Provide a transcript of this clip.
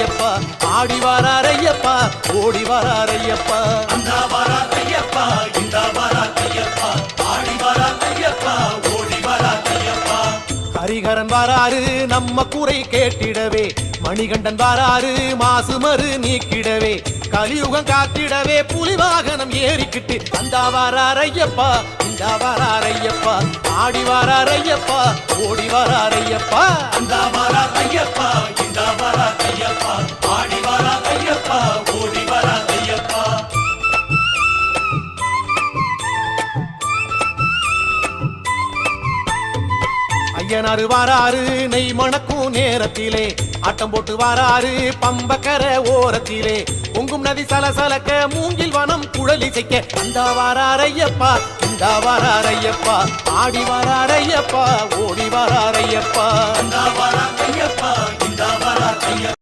ஐயப்பா ஆடி வரார் ஐயப்பா ஓடி வரார் ஐயப்பா அந்த வரார் ஐயப்பா இந்த வரார் ஐயப்பா ஆடி வரார் ஐயப்பா ஓடி வரார் ஐயப்பா ஹரிகரன் வராரு நம்ம குறை கேட்டிடவே மணிகண்டன் வராரு மாசுமறு நீக்கிடவே கலியுகம் காத்திடவே புலி வாகனம் ஏறிக்கிட்டு அந்த வரார் ஐயப்பா இந்த வரார் ஐயப்பா ஆடி வரார் ஐயப்பா ஓடி வரார் ஐயப்பா அந்த வரார் ஐயப்பா இந்த வரார் ஐயப்பா ஆடி வரார் ஐயப்பா ஓடி வரார் ஐயப்பா ஐயனாரு வாராரு நெய் மணக்கும் நேரத்திலே ஆட்டம் போட்டு வாராரு பம்பக்கர ஓரத்திலே பொங்கும் நதி சலசலக்க மூங்கில் வனம் குழலிசைக்க அந்த வாரார் ஐயப்பா இந்த வாரார் ஐயப்பா ஆடி வரார் ஐயப்பா ஓடி வரார் ஐயப்பா அந்த வரார் ஐயப்பா இந்த வரார் ஐயப்பா